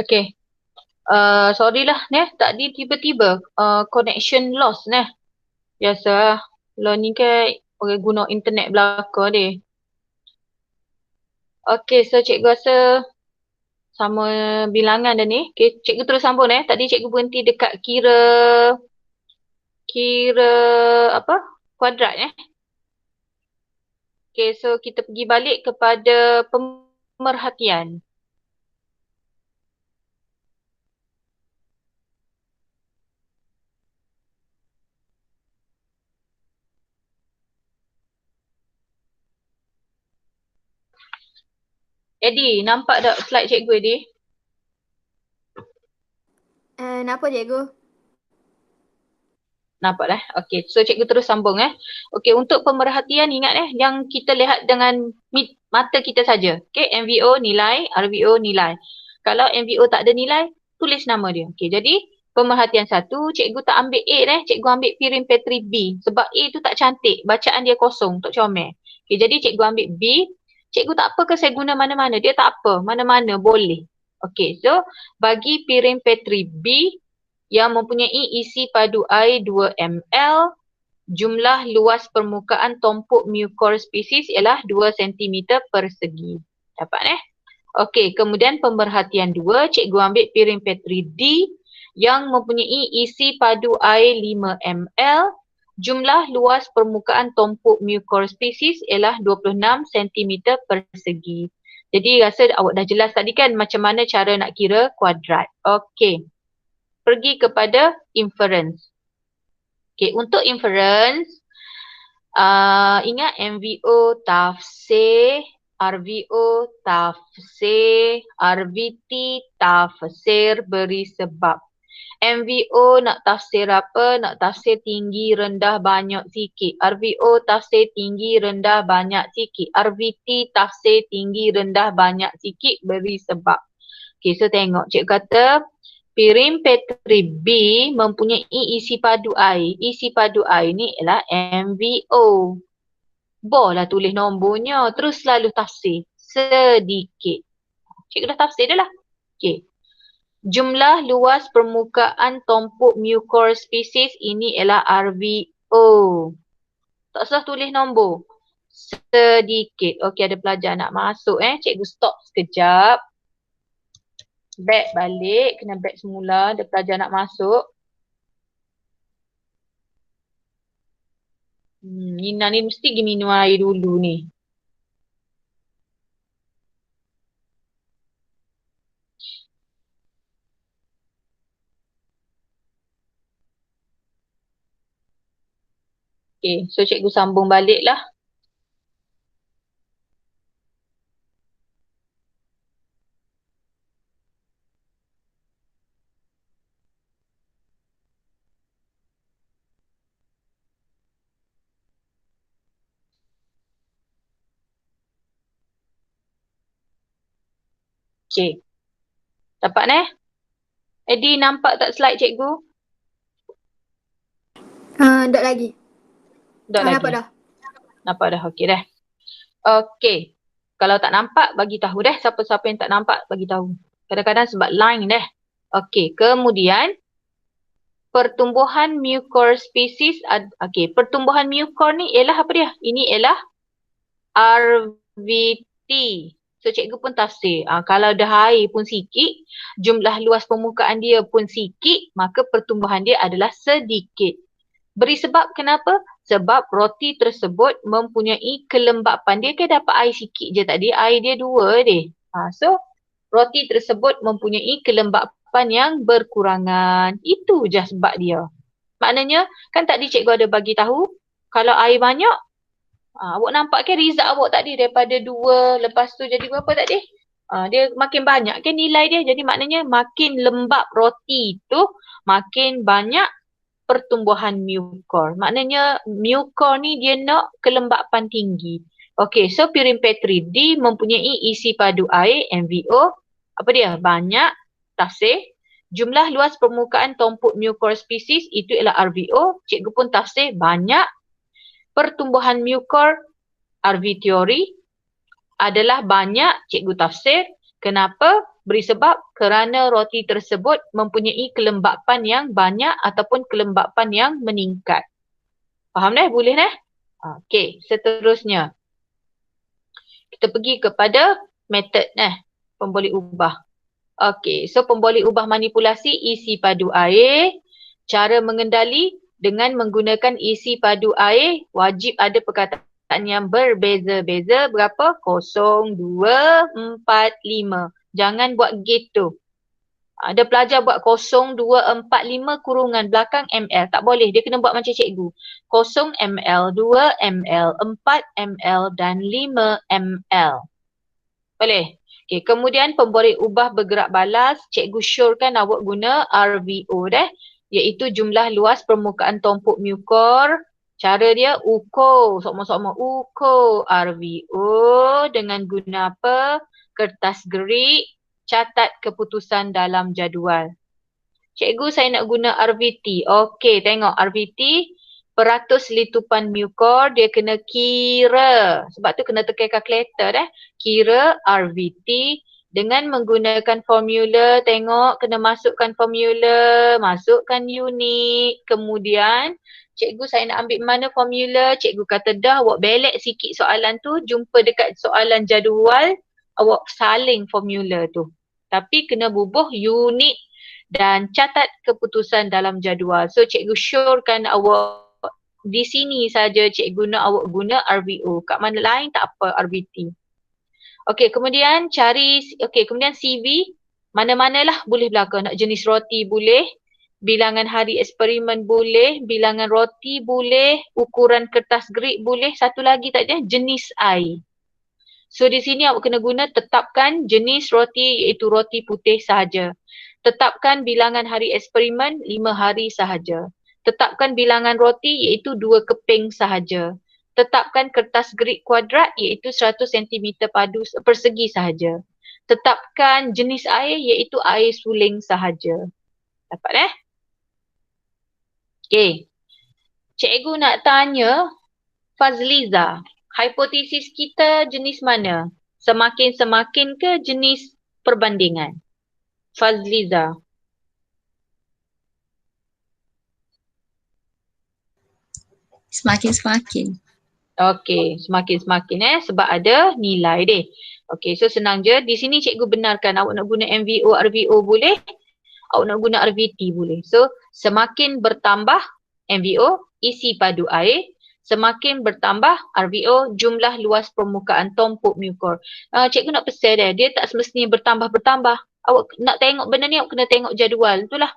Okay. Sorry lah tadi tiba-tiba connection loss Biasa lah ni kan orang guna internet belaka dia. Okay, so cikgu rasa sama bilangan dah ni. Okay, cikgu terus sambung Tadi cikgu berhenti dekat kira apa? Kuadrat Okay, so kita pergi balik kepada pemerhatian. Eddie, nampak tak slide cikgu Eddie? Nampak cikgu? Nampak dah. Okey, so cikgu terus sambung Okey, untuk pemerhatian ingat yang kita lihat dengan mata kita saja. Okey, MVO nilai, RVO nilai. Kalau MVO tak ada nilai, tulis nama dia. Okey, jadi pemerhatian 1, cikgu tak ambil A cikgu ambil Pirin Petri B. Sebab A tu tak cantik, bacaan dia kosong, tak comel. Okey, jadi cikgu ambil B. Cikgu tak apa ke saya guna mana-mana? Dia tak apa, mana-mana boleh. Okey, so bagi Pirin Petri B, yang mempunyai isi padu air 2 ml, jumlah luas permukaan tompuk mucor spesies ialah 2 cm persegi. Dapat Okey, kemudian pemerhatian 2, cikgu ambil Pirin Petri D yang mempunyai isi padu air 5 ml, jumlah luas permukaan tompuk mucor spesies ialah 26 cm persegi. Jadi rasa awak dah jelas tadi kan macam mana cara nak kira kuadrat. Okey. Pergi kepada inference. Okay, untuk inference, ingat MVO tafsir, RVO tafsir, RVT tafsir beri sebab. MVO nak tafsir apa? Nak tafsir tinggi, rendah, banyak, sikit. RVO tafsir tinggi, rendah, banyak, sikit. RVT tafsir tinggi, rendah, banyak, sikit beri sebab. Okay, so tengok cikgu kata Pirin Petri B mempunyai isi padu air. Isi padu air ni ialah MVO. Bolehlah tulis nombornya. Terus selalu tafsir. Sedikit. Cikgu dah tafsir dah lah. Okay. Jumlah luas permukaan tompuk mucor spesies ini ialah RVO. Tak usah tulis nombor. Sedikit. Okey, ada pelajar nak masuk Cikgu stop sekejap. Back balik, kena back semula, ada pelajar nak masuk. Nina ni mesti pergi minum air dulu ni. Okay, so cikgu sambung balik lah. Okay. Dapat Eddie nampak tak slide cikgu? Tak lagi. Dah lagi. Nampak dah. Nampak dah, okey dah. Okey. Kalau tak nampak, bagi tahu siapa-siapa yang tak nampak, bagi tahu. Kadang-kadang sebab line Okey, kemudian pertumbuhan mucor spesies. Okey, pertumbuhan mucor ni ialah apa dia? Ini ialah RVT. So cikgu pun tafsir. Kalau dah air pun sikit, jumlah luas permukaan dia pun sikit, maka pertumbuhan dia adalah sedikit. Beri sebab kenapa? Sebab roti tersebut mempunyai kelembapan. Dia kan dapat air sikit je tadi, air dia 2 deh. So roti tersebut mempunyai kelembapan yang berkurangan. Itu je sebab dia. Maknanya kan tadi cikgu ada bagi tahu kalau air banyak, awak nampak kan result awak tadi daripada 2 lepas tu jadi berapa tadi? Dia makin banyak kan nilai dia. Jadi maknanya makin lembap roti tu makin banyak pertumbuhan mucor. Maknanya mucor ni dia nak kelembapan tinggi. Okey, so Pirin Petri D mempunyai isi padu air MVO. Apa dia? Banyak. Tafsir. Jumlah luas permukaan tompuk mucor spesies itu ialah RVO. Cikgu pun tafsir banyak. Pertumbuhan mucor RV teori adalah banyak. Cikgu tafsir. Kenapa? Beri sebab kerana roti tersebut mempunyai kelembapan yang banyak ataupun kelembapan yang meningkat. Faham dah? Boleh dah? Okey, seterusnya. Kita pergi kepada method pemboleh ubah. Okey, so pemboleh ubah manipulasi isi padu air. Cara mengendali dengan menggunakan isi padu air wajib ada perkataan yang berbeza-beza. Berapa? 0, 2, 4, 5. Jangan buat gitu. Ada pelajar buat 0, 2, 4, 5 kurungan belakang ml. Tak boleh. Dia kena buat macam cikgu. 0 ml, 2 ml, 4 ml dan 5 ml. Boleh? Okay. Kemudian pemboleh ubah bergerak balas. Cikgu syorkan awak guna RVO dah. Iaitu jumlah luas permukaan tompok mukor. Cara dia ukur. Sokmo-sokmo ukur RVO dengan guna apa? Kertas gerik. Catat keputusan dalam jadual. Cikgu, saya nak guna RVT. Okey, tengok RVT. Peratus litupan mukor, dia kena kira. Sebab tu kena tekan kalkulator dah. Kira RVT dengan menggunakan formula. Tengok, kena masukkan formula. Masukkan unit. Kemudian, cikgu saya nak ambil mana formula. Cikgu kata dah, awak belek sikit soalan tu. Jumpa dekat soalan jadual. Awak saling formula tu. Tapi kena bubuh unit dan catat keputusan dalam jadual. So cikgu syorkan awak di sini saja cikgu nak awak guna RVO. Kat mana lain tak apa RVT. Okey, kemudian kemudian CV. Mana-manalah boleh belaka. Nak jenis roti boleh. Bilangan hari eksperimen boleh. Bilangan roti boleh. Ukuran kertas gerik boleh. Satu lagi tak ada, jenis air. So di sini awak kena guna tetapkan jenis roti iaitu roti putih sahaja. Tetapkan bilangan hari eksperimen 5 hari sahaja. Tetapkan bilangan roti iaitu 2 keping sahaja. Tetapkan kertas gerik kuadrat iaitu 100 cm persegi sahaja. Tetapkan jenis air iaitu air suling sahaja. Dapat Okey. Cikgu nak tanya Fazliza. Hipotesis kita jenis mana? Semakin-semakin ke jenis perbandingan? Fazliza. Semakin-semakin. Okey, semakin-semakin sebab ada nilai deh. Okey, so senang je. Di sini cikgu benarkan awak nak guna MVO, RVO boleh. Awak nak guna RVT boleh. So, semakin bertambah MVO, isi padu air. Semakin bertambah RVO, jumlah luas permukaan tompok mukor. Cikgu nak pesan dia tak semestinya bertambah-bertambah. Awak nak tengok benda ni, awak kena tengok jadual. Itulah.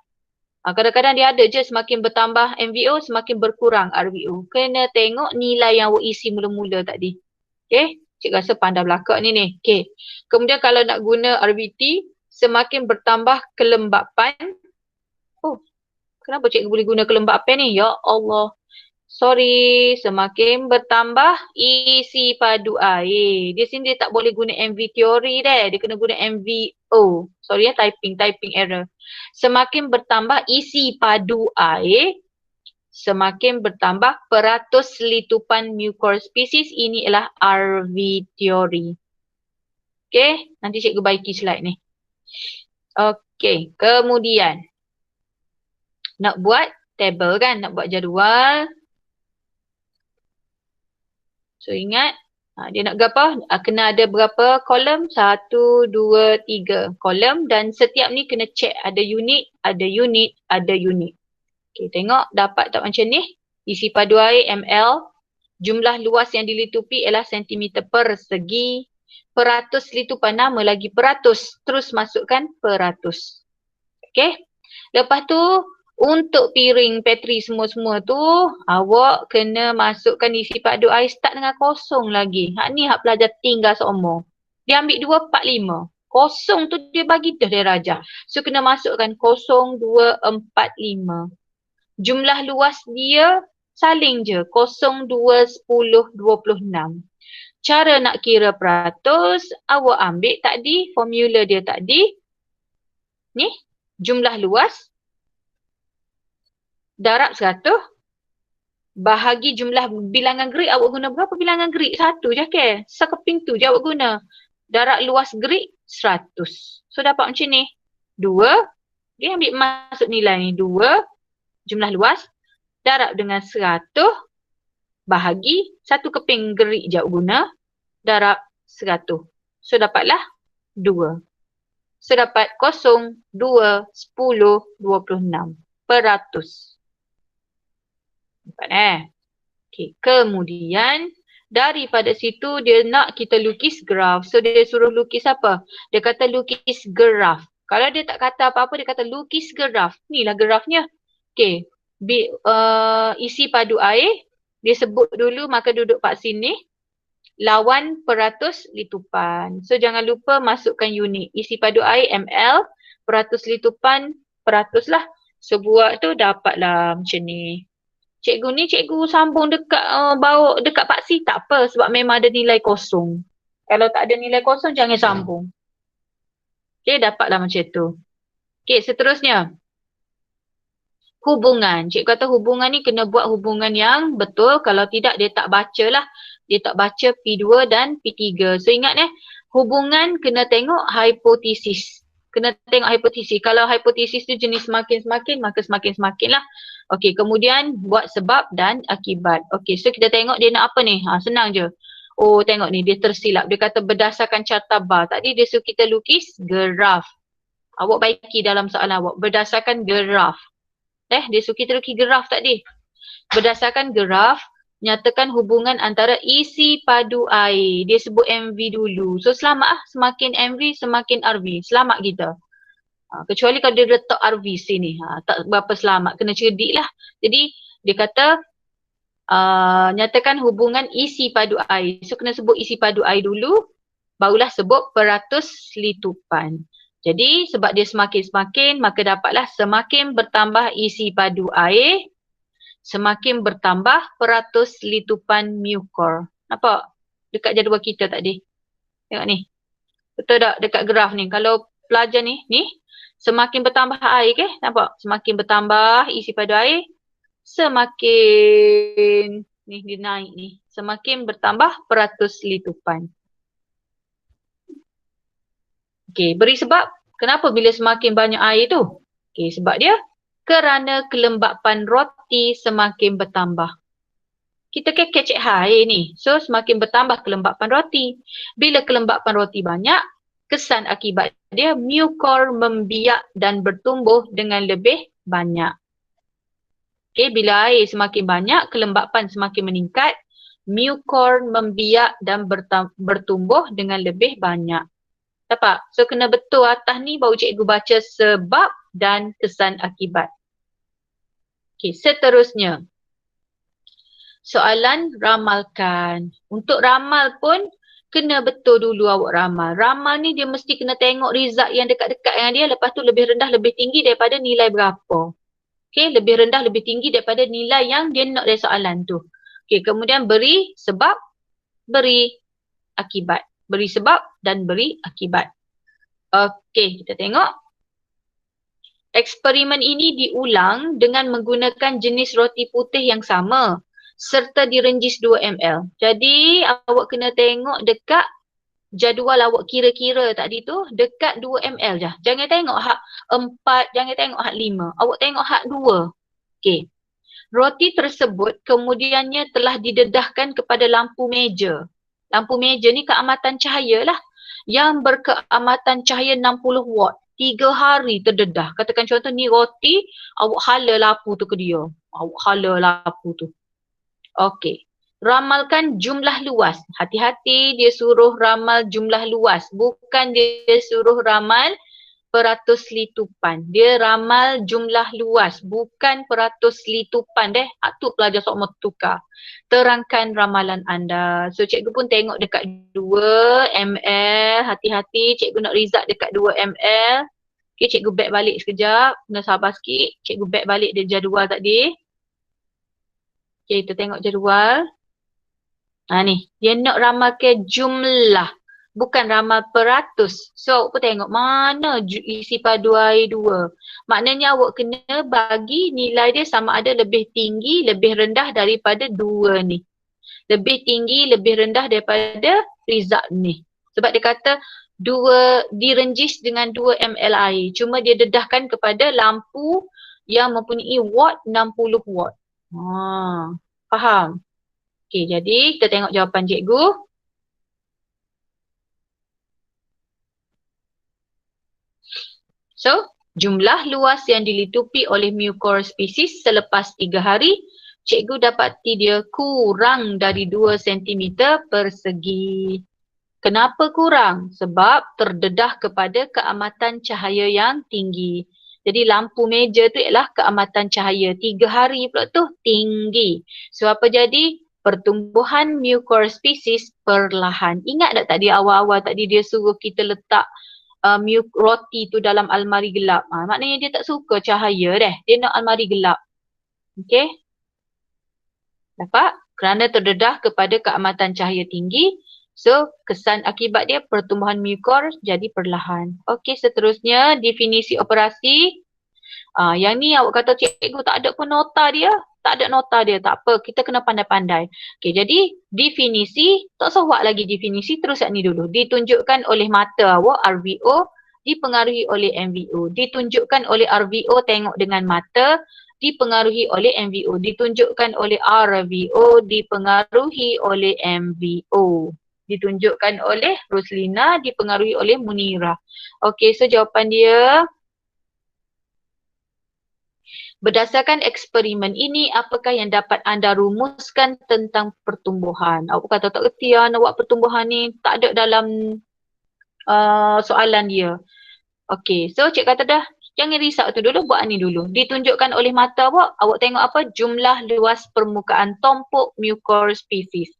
Kadang-kadang dia ada je semakin bertambah MVO, semakin berkurang RVO. Kena tengok nilai yang awak isi mula-mula tadi. Okay? Cikgu rasa pandai belakang ni. Okay. Kemudian kalau nak guna RVT, semakin bertambah kelembapan. Oh, kenapa cikgu boleh guna kelembapan ni? Ya Allah. Sorry, semakin bertambah isi padu air. Di sini dia tak boleh guna MV teori dah. Dia kena guna MVO. Sorry typing error. Semakin bertambah isi padu air, semakin bertambah peratus litupan mukor spesies. Ini ialah RV teori. Okay, nanti cikgu baiki slide ni. Okay, kemudian nak buat table kan, nak buat jadual. So ingat, dia nak apa? Kena ada berapa kolom? 1, 2, 3 kolom dan setiap ni kena check ada unit, ada unit, ada unit. Okay, tengok dapat tak macam ni? Isi padu air ml, jumlah luas yang dilitupi ialah sentimeter persegi. Peratus litupan, nama lagi peratus. Terus masukkan peratus. Okay. Lepas tu, untuk piring petri semua-semua tu, awak kena masukkan isi padu air start dengan kosong lagi. Hak ni hak pelajar tinggal seumur. Dia ambil 2, 4, 5. Kosong tu dia bagi dah darjah. So kena masukkan 0, 2, 4, 5. Jumlah luas dia saling je. 0, 2, 10, 26. Cara nak kira peratus, awak ambil tadi, formula dia tadi. Ni, jumlah luas. Darab 100 bahagi jumlah bilangan gerik. Awak guna berapa bilangan gerik? 1 je ke? Sekeping tu je awak guna. Darab luas gerik 100. So dapat macam ni. 2, dia ambil masuk nilai ni. 2 jumlah luas darab dengan 100 bahagi 1 keping gerik jauh guna darab 100. So dapatlah 2. So dapat 0, 2, 10, 26 peratus. Nampak Okay. Kemudian daripada situ dia nak kita lukis graf. So dia suruh lukis apa? Dia kata lukis graf. Kalau dia tak kata apa-apa, dia kata lukis graf. Inilah grafnya. Okay. Isi padu air. Dia sebut dulu maka duduk pak sini. Lawan peratus litupan. So jangan lupa masukkan unit. Isi padu air ml, peratus litupan peratus lah. So buat tu dapatlah macam ni. Cikgu ni cikgu sambung dekat bawa dekat paksi tak apa sebab memang ada nilai kosong. Kalau tak ada nilai kosong jangan sambung. Okay, dapatlah macam tu. Okay, seterusnya. Hubungan. Cikgu kata hubungan ni kena buat hubungan yang betul. Kalau tidak dia tak baca lah. Dia tak baca P2 dan P3. So ingat hubungan kena tengok hipotesis. Kena tengok hipotesis. Kalau hipotesis tu jenis semakin-semakin, maka semakin-semakin lah. Okey, kemudian buat sebab dan akibat. Okey, so kita tengok dia nak apa ni? Senang je. Oh, tengok ni dia tersilap. Dia kata berdasarkan carta bar. Tadi dia suruh kita lukis graf. Awak baiki dalam soalan awak. Berdasarkan graf. Dia suruh kita lukis graf tadi. Berdasarkan graf, nyatakan hubungan antara isi padu air. Dia sebut MV dulu. So selamat lah. Semakin MV, semakin RV. Selamat kita. Kecuali kalau dia letak RV sini. Tak berapa selamat. Kena cerdik lah. Jadi dia kata nyatakan hubungan isi padu air. So kena sebut isi padu air dulu. Barulah sebut peratus litupan. Jadi sebab dia semakin-semakin maka dapatlah semakin bertambah isi padu air. Semakin bertambah peratus litupan mucor. Nampak? Dekat jadual kita tadi. Tengok ni. Betul tak dekat graf ni? Kalau pelajar ni. Semakin bertambah air ke? Nampak? Semakin bertambah isi padu air. Semakin. Ni dia naik ni. Semakin bertambah peratus litupan. Okey. Beri sebab. Kenapa bila semakin banyak air tu? Okey. Sebab dia. Kerana kelembapan roti semakin bertambah. Kita kecek air ni. So semakin bertambah kelembapan roti. Bila kelembapan roti banyak, kesan akibat dia mucor membiak dan bertumbuh dengan lebih banyak. Okay, bila air semakin banyak, kelembapan semakin meningkat, mucor membiak dan bertumbuh dengan lebih banyak. Dapat? So kena betul atas ni baru cikgu baca sebab dan kesan akibat. Okay, seterusnya. Soalan ramalkan. Untuk ramal pun kena betul dulu awak ramal. Ramal ni dia mesti kena tengok result yang dekat-dekat dengan dia. Lepas tu lebih rendah, lebih tinggi daripada nilai berapa. Okay, lebih rendah, lebih tinggi daripada nilai yang dia nak dari soalan tu. Okay, kemudian beri sebab, beri akibat. Beri sebab dan beri akibat. Okay, kita tengok. Eksperimen ini diulang dengan menggunakan jenis roti putih yang sama serta direnjis 2 ml. Jadi awak kena tengok dekat jadual awak kira-kira tadi tu dekat 2 ml je. Jangan tengok hak 4, jangan tengok hak 5. Awak tengok hak 2. Okey. Roti tersebut kemudiannya telah didedahkan kepada lampu meja. Lampu meja ni keamatan cahaya lah. Yang berkeamatan cahaya 60 watt. 3 hari terdedah. Katakan contoh ni roti, awak hala lampu tu ke dia. Awak hala lampu tu. Okey. Ramalkan jumlah luas. Hati-hati dia suruh ramal jumlah luas. Bukan dia suruh ramal peratus litupan. Dia ramal jumlah luas. Bukan peratus litupan deh. Tu pelajar sok tukar. Terangkan ramalan anda. So cikgu pun tengok dekat 2 ml. Hati-hati cikgu nak result dekat 2 ml. Okay, cikgu back balik sekejap. Kena sabar sikit. Cikgu back balik dia jadual tadi. Okay, kita tengok jadual. Ni. Dia nak ramalkan jumlah. Bukan ramal peratus. So, awak pun tengok mana isi padu air 2. Maknanya awak kena bagi nilai dia sama ada lebih tinggi, lebih rendah daripada 2 ni. Lebih tinggi, lebih rendah daripada result ni. Sebab dia kata direnjis dengan 2 ml air. Cuma dia dedahkan kepada lampu yang mempunyai watt 60 watt. Faham? Okey, jadi kita tengok jawapan cikgu. So, jumlah luas yang dilitupi oleh mucor species selepas 3 hari, cikgu dapati dia kurang dari 2 cm persegi. Kenapa kurang? Sebab terdedah kepada keamatan cahaya yang tinggi. Jadi lampu meja tu ialah keamatan cahaya. 3 hari pula tu tinggi. So apa jadi? Pertumbuhan mucor species perlahan. Ingat tak tadi awal-awal tadi dia suruh kita letak roti tu dalam almari gelap. Maknanya dia tak suka cahaya deh. Dia nak almari gelap. Okey? Dapat? Kerana terdedah kepada keamatan cahaya tinggi. So, kesan akibat dia pertumbuhan mucor jadi perlahan. Okey, seterusnya definisi operasi. Yang ni awak kata cikgu tak ada pun nota dia. Tak ada nota dia. Tak apa, kita kena pandai-pandai. Okey, jadi definisi, tak sewak lagi definisi, terus ni dulu. Ditunjukkan oleh mata awak, RVO, dipengaruhi oleh MVO. Ditunjukkan oleh RVO, tengok dengan mata, dipengaruhi oleh MVO. Ditunjukkan oleh RVO, dipengaruhi oleh MVO. Ditunjukkan oleh Roslina, dipengaruhi oleh Munira. Okey, so jawapan dia, berdasarkan eksperimen ini, apakah yang dapat anda rumuskan tentang pertumbuhan? Awak kata tak kerti nak buat pertumbuhan ni, tak ada dalam soalan dia. Okey, so cik kata dah, jangan risau tu dulu, buat ni dulu. Ditunjukkan oleh mata awak tengok apa? Jumlah luas permukaan tompok mucor species.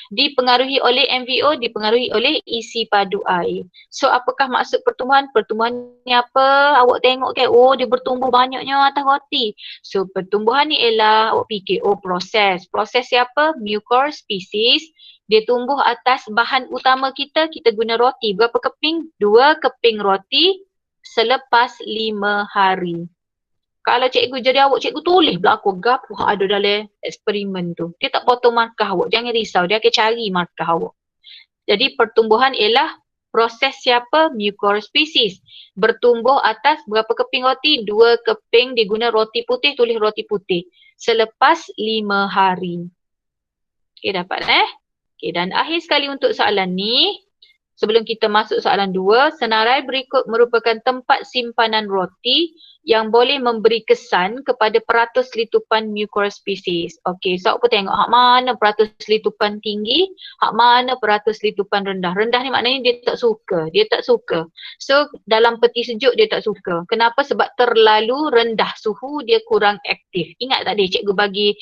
Dipengaruhi oleh MVO, dipengaruhi oleh isi padu air. So apakah maksud pertumbuhan? Pertumbuhan ni apa? Awak tengok kan, oh dia bertumbuh banyaknya atas roti. So pertumbuhan ni ialah awak fikir, oh proses. Proses siapa? Mucor species. Dia tumbuh atas bahan utama kita guna roti. Berapa keping? 2 keping roti selepas 5 hari. Kalau cikgu jadi awak, cikgu tulis berlaku gapo ada dalam eksperimen tu. Dia tak potong markah awak. Jangan risau, dia akan cari markah awak. Jadi pertumbuhan ialah proses siapa? Mucor species. Bertumbuh atas berapa keping roti? 2 keping, diguna roti putih, tulis roti putih. Selepas 5 hari. Okey, dapat Okey, dan akhir sekali untuk soalan ni. Sebelum kita masuk soalan 2, senarai berikut merupakan tempat simpanan roti yang boleh memberi kesan kepada peratus litupan mucor species. Okey, so apa tengok hak mana peratus litupan tinggi, hak mana peratus litupan rendah. Rendah ni maknanya dia tak suka, So dalam peti sejuk dia tak suka. Kenapa? Sebab terlalu rendah suhu, dia kurang aktif. Ingat tak dia cikgu bagi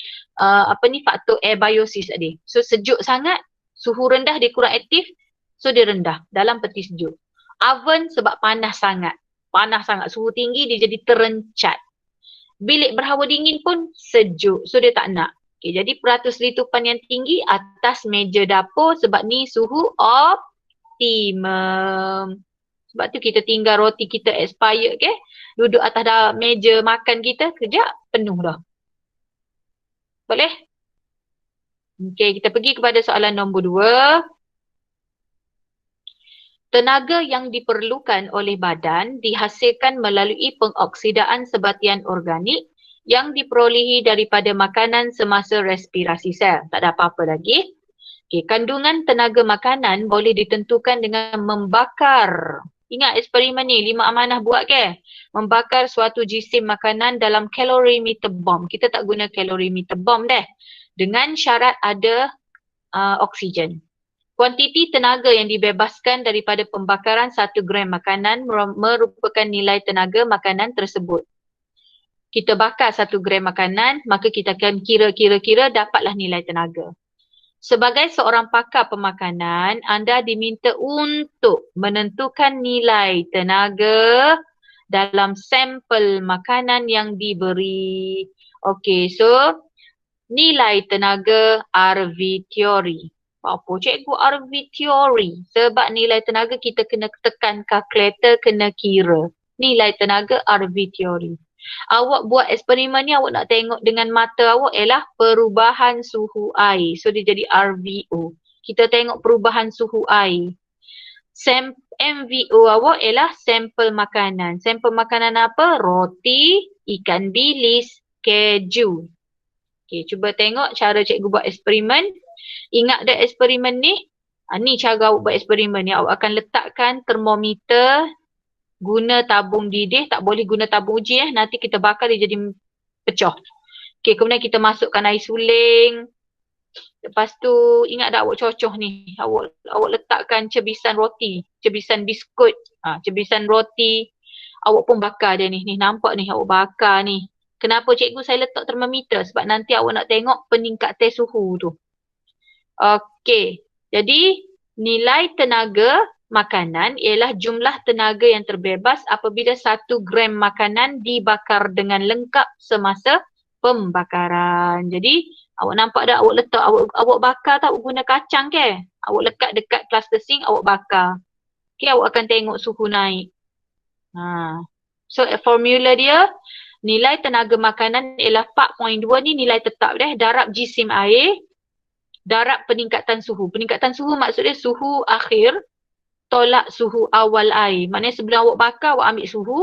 faktor abiosis tadi. So sejuk sangat, suhu rendah dia kurang aktif. So dia rendah dalam peti sejuk. Oven sebab panas sangat, suhu tinggi dia jadi terencat. Bilik berhawa dingin pun sejuk, so dia tak nak. Okay, jadi peratus litupan yang tinggi atas meja dapur sebab ni suhu optimum. Sebab tu kita tinggal roti kita expired duduk atas meja makan kita, kejap penuh dah. Boleh? Okay, kita pergi kepada soalan nombor 2. Tenaga yang diperlukan oleh badan dihasilkan melalui pengoksidaan sebatian organik yang diperolehi daripada makanan semasa respirasi sel. Tak ada apa-apa lagi. Okay, kandungan tenaga makanan boleh ditentukan dengan membakar. Ingat eksperimen ni, 5 amanah buat membakar suatu jisim makanan dalam calorimeter bomb. Kita tak guna calorimeter bomb dengan syarat ada oksigen. Kuantiti tenaga yang dibebaskan daripada pembakaran 1 gram makanan merupakan nilai tenaga makanan tersebut. Kita bakar 1 gram makanan, maka kita akan kira-kira dapatlah nilai tenaga. Sebagai seorang pakar pemakanan, anda diminta untuk menentukan nilai tenaga dalam sampel makanan yang diberi. Okey, so nilai tenaga RV teori. Apa cikgu RV teori? Sebab nilai tenaga kita kena tekan kalkulator, kena kira. Nilai tenaga RV teori. Awak buat eksperimen ni, awak nak tengok dengan mata awak ialah perubahan suhu air. So dia jadi RVO. Kita tengok perubahan suhu air. MVO awak ialah sampel makanan. Sampel makanan apa? Roti, ikan bilis, keju. Okay, cuba tengok cara cikgu buat eksperimen. Ingat dah eksperimen ni? Ni cara awak buat eksperimen ni. Awak akan letakkan termometer, guna tabung didih. Tak boleh guna tabung uji nanti kita bakar dia jadi pecah. Okay, kemudian kita masukkan air suling. Lepas tu ingat dah awak cocoh ni. Awak letakkan cebisan roti, cebisan biskut, cebisan roti. Awak pun bakar dia ni. Ni nampak ni awak bakar ni. Kenapa cikgu saya letak termometer? Sebab nanti awak nak tengok peningkatan suhu tu. Okey. Jadi nilai tenaga makanan ialah jumlah tenaga yang terbebas apabila 1 gram makanan dibakar dengan lengkap semasa pembakaran. Jadi awak nampak dah awak letak, awak bakar tak, awak guna kacang ke? Awak lekat dekat plastik awak bakar. Okey, awak akan tengok suhu naik. So formula dia, nilai tenaga makanan ialah 4.2 ni nilai tetap deh, darab jisim air, darab peningkatan suhu. Peningkatan suhu maksudnya suhu akhir tolak suhu awal air. Maknanya sebelum awak bakar, awak ambil suhu.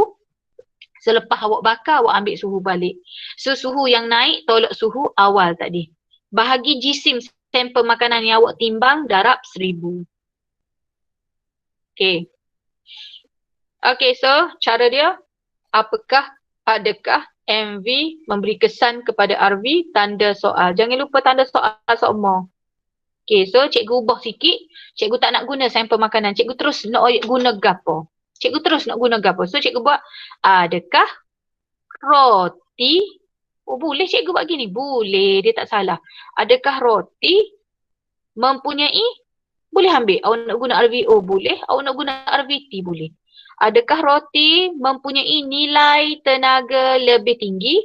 Selepas awak bakar, awak ambil suhu balik. So suhu yang naik tolak suhu awal tadi. Bahagi jisim sampel makanan yang awak timbang, darab 1000. Okay. Okay, so cara dia, adakah MV memberi kesan kepada RV? Tanda soal. Jangan lupa tanda soal semua. Okay, so cikgu ubah sikit. Cikgu tak nak guna sampel makanan. Cikgu terus nak guna gapo. Cikgu terus nak guna gapo. So cikgu buat, adakah roti? Oh boleh cikgu buat gini? Boleh, dia tak salah. Adakah roti mempunyai? Boleh ambil. Awak nak guna RVO? Boleh. Awak nak guna RVT? Boleh. Adakah roti mempunyai nilai tenaga lebih tinggi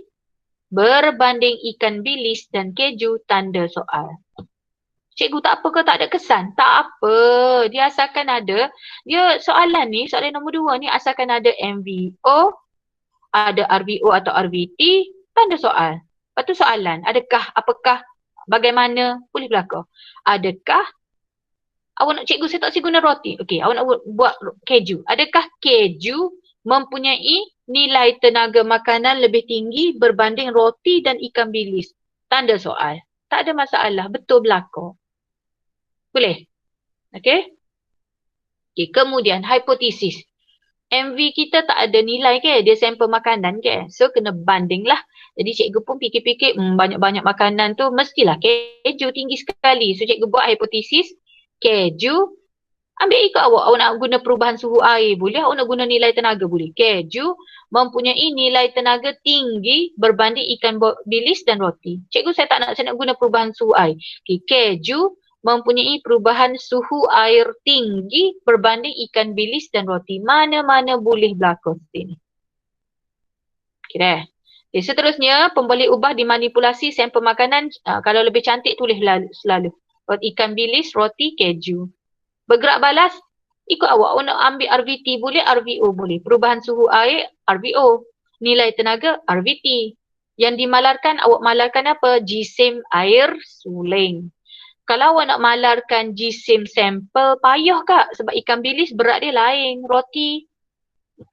berbanding ikan bilis dan keju? Tanda soal. Cikgu tak apa ke tak ada kesan? Tak apa. Dia asalkan ada. Dia soalan ni, soalan nombor 2 ni asalkan ada MVO, ada RVO atau RVT, tanda soal. Lepas tu soalan, adakah, apakah, bagaimana, boleh berlaku. Adakah, awak nak cikgu saya tak guna roti. Okey, awak nak buat keju. Adakah keju mempunyai nilai tenaga makanan lebih tinggi berbanding roti dan ikan bilis? Tanda soal. Tak ada masalah, betul berlaku. Boleh? Okey? Okay, kemudian hipotesis. MV kita tak ada nilai ke? Dia sampel makanan ke? So kena banding lah. Jadi cikgu pun fikir-fikir, banyak-banyak makanan tu mestilah keju tinggi sekali. So cikgu buat hipotesis, keju, ambil ikut awak. Awak nak guna perubahan suhu air boleh, awak nak guna nilai tenaga boleh. Keju mempunyai nilai tenaga tinggi berbanding ikan bilis dan roti. Cikgu saya tak nak, saya nak guna perubahan suhu air. Okay, keju mempunyai perubahan suhu air tinggi berbanding ikan bilis dan roti. Mana-mana boleh berlaku seperti ini. Okay dah. Okay, seterusnya, pembalik ubah dimanipulasi sampel makanan. Kalau lebih cantik, tulis selalu. Ikan bilis, roti, keju. Bergerak balas, ikut awak. Awak nak ambil RVT boleh, RVO boleh. Perubahan suhu air, RVO. Nilai tenaga, RVT. Yang dimalarkan, awak malarkan apa? Jisim air suling. Kalau awak nak malarkan jisim sampel, payah kak. Sebab ikan bilis berat dia lain. Roti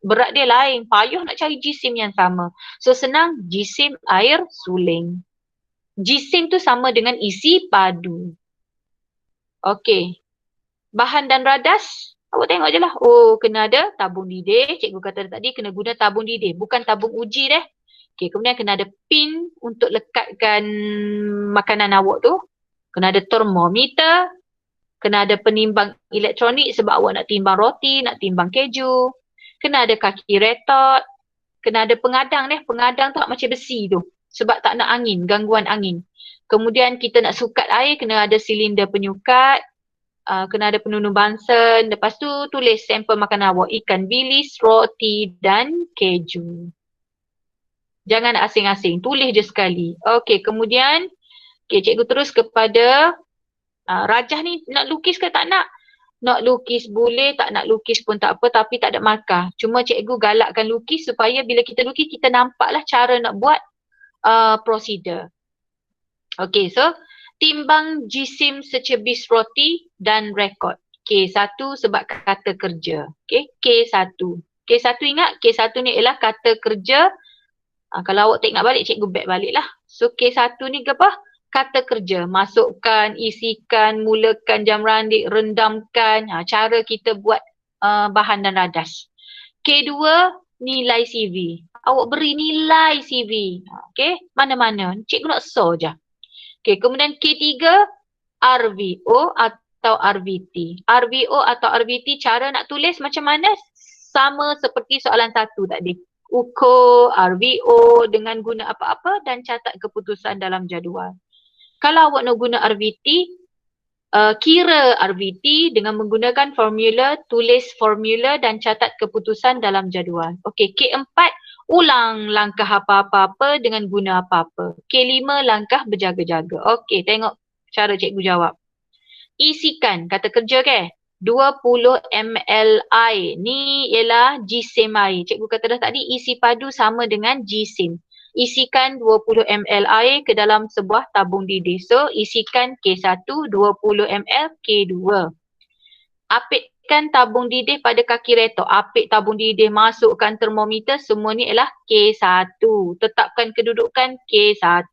berat dia lain. Payah nak cari jisim yang sama. So senang, jisim air suling. Jisim tu sama dengan isi padu. Okey. Bahan dan radas, awak tengok je lah. Oh, kena ada tabung didih. Cikgu kata tadi kena guna tabung didih. Bukan tabung uji deh. Okey, kemudian kena ada pin untuk lekatkan makanan awak tu. Kena ada termometer, kena ada penimbang elektronik sebab awak nak timbang roti, nak timbang keju. Kena ada kaki retot, kena ada pengadang deh. Pengadang tu macam besi tu sebab tak nak angin, gangguan angin. Kemudian kita nak sukat air, kena ada silinder penyukat, kena ada penunung bansen. Lepas tu tulis sampel makanan awak, ikan bilis, roti dan keju. Jangan asing-asing, tulis je sekali. Okey, kemudian okay, cikgu terus kepada rajah ni nak lukis ke tak nak? Nak lukis boleh, tak nak lukis pun tak apa tapi tak ada markah. Cuma cikgu galakkan lukis supaya bila kita lukis kita nampaklah cara nak buat prosedur. Okay, so timbang jisim secebis roti dan rekod. K1 sebab kata kerja. Okay, K1. K1 ingat, K1 ni ialah kata kerja. Kalau awak tak ingat balik, cikgu back balik lah. So K1 ni apa? Kata kerja. Masukkan, isikan, mulakan jam randik, rendamkan. Cara kita buat bahan dan radas. K2, nilai CV. Awak beri nilai CV. Okay, mana-mana. Cikgu nak show je. Okay, kemudian K3, RVO atau RVT. RVO atau RVT cara nak tulis macam mana? Sama seperti soalan 1 tadi. Ukur RVO dengan guna apa-apa dan catat keputusan dalam jadual. Kalau awak nak guna RVT, kira RVT dengan menggunakan formula, tulis formula dan catat keputusan dalam jadual. Okey, K4, ulang langkah apa-apa dengan guna apa-apa. K5, langkah berjaga-jaga. Okey, tengok cara cikgu jawab. Isikan, kata kerja ke? 20 ml air. Ni ialah gisim air. Cikgu kata dah tadi, isi padu sama dengan gisim. Isikan 20 ml air ke dalam sebuah tabung didih. So, isikan K1 20 ml, K2. Apitkan tabung didih pada kaki retok. Apit tabung didih, masukkan termometer. Semua ni ialah K1. Tetapkan kedudukan K1.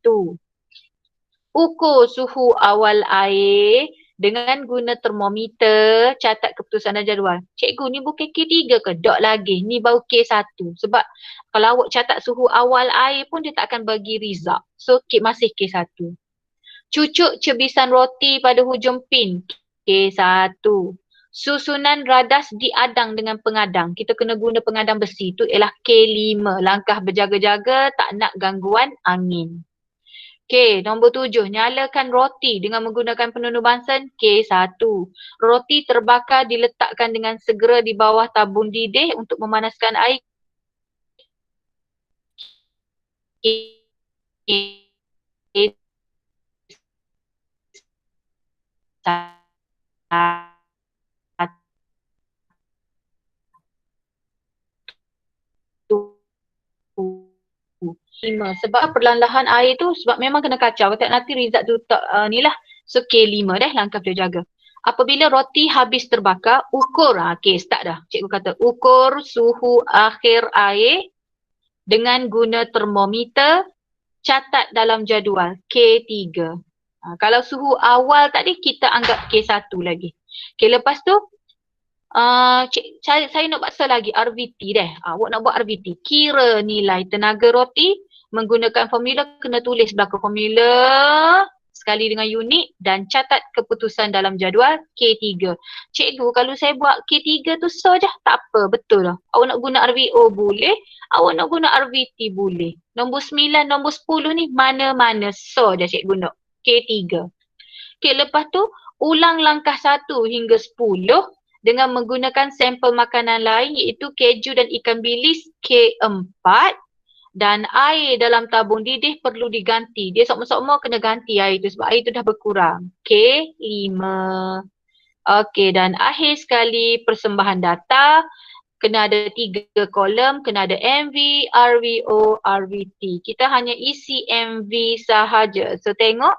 Ukur suhu awal air dengan guna termometer, catat keputusan dan jadual. Cikgu, ni bukan K3 ke? Dok lagi. Ni baru K1. Sebab kalau awak catat suhu awal air pun dia tak akan bagi result. So, masih K1. Cucuk cebisan roti pada hujung pin. K1. Susunan radas diadang dengan pengadang. Kita kena guna pengadang besi. Itu ialah K5. Langkah berjaga-jaga, tak nak gangguan angin. Okey, nombor 7. Nyalakan roti dengan menggunakan penunuh bansen. K1. Roti terbakar diletakkan dengan segera di bawah tabung didih untuk memanaskan air. Sebab perlahan-lahan air tu sebab memang kena kacau. Tak nanti result tu tak ni lah. So K5 dah, langkah berjaga. Apabila roti habis terbakar, ukur. Okay, start dah. Cikgu kata ukur suhu akhir air dengan guna termometer, catat dalam jadual K3. Kalau suhu awal tadi kita anggap K1 lagi. Okay, lepas tu saya nak buat lagi RVT deh. Awak nak buat RVT. Kira nilai tenaga roti menggunakan formula, kena tulis belakang formula sekali dengan unit dan catat keputusan dalam jadual K3. Cikgu, kalau saya buat K3 tu so je, tak apa, betul lah. Awak nak guna RVO boleh, awak nak guna RVT boleh. Nombor 9, nombor 10 ni mana-mana so je cikgu nak. K3. Okay, lepas tu ulang langkah 1 hingga 10 dengan menggunakan sampel makanan lain iaitu keju dan ikan bilis K4. Dan air dalam tabung didih perlu diganti. Dia sokmo-sokmo kena ganti air tu sebab air tu dah berkurang. K5. Okey, dan akhir sekali persembahan data. Kena ada 3 kolom, kena ada MV, RVO, RVT. Kita hanya isi MV sahaja. So tengok,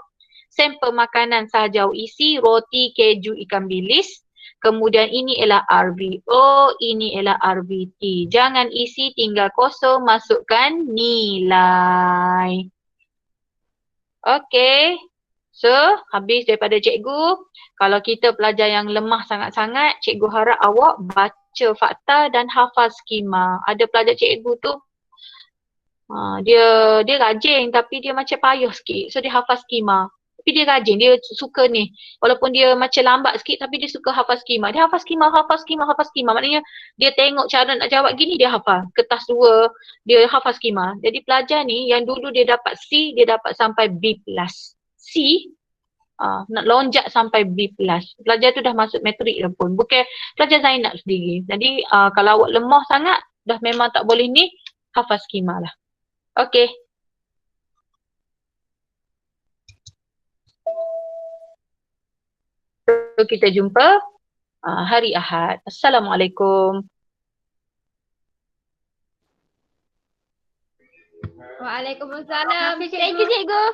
sampel makanan sahaja isi, roti, keju, ikan bilis. Kemudian ini ialah RVO, ini ialah RVT. Jangan isi, tinggal kosong, masukkan nilai. Okey. So, habis daripada cikgu. Kalau kita pelajar yang lemah sangat-sangat, cikgu harap awak baca fakta dan hafal skema. Ada pelajar cikgu tu, dia rajin tapi dia macam payah sikit. So, dia hafal skema. Tapi dia rajin, dia suka ni. Walaupun dia macam lambat sikit tapi dia suka hafal skema. Dia hafal skema, hafal skema, hafal skema. Maknanya dia tengok cara nak jawab gini, dia hafal. Kertas 2, dia hafal skema. Jadi pelajar ni yang dulu dia dapat C, dia dapat sampai B+. C, nak lonjak sampai B+. Pelajar tu dah masuk matrik dah pun. Bukan pelajar Zainab sendiri. Jadi kalau awak lemah sangat, dah memang tak boleh ni, hafal skema lah. Okey. So, kita jumpa hari Ahad. Assalamualaikum. Waalaikumsalam. Thank you, cikgu.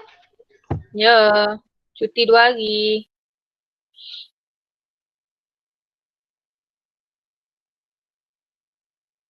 Ya, cuti 2 hari.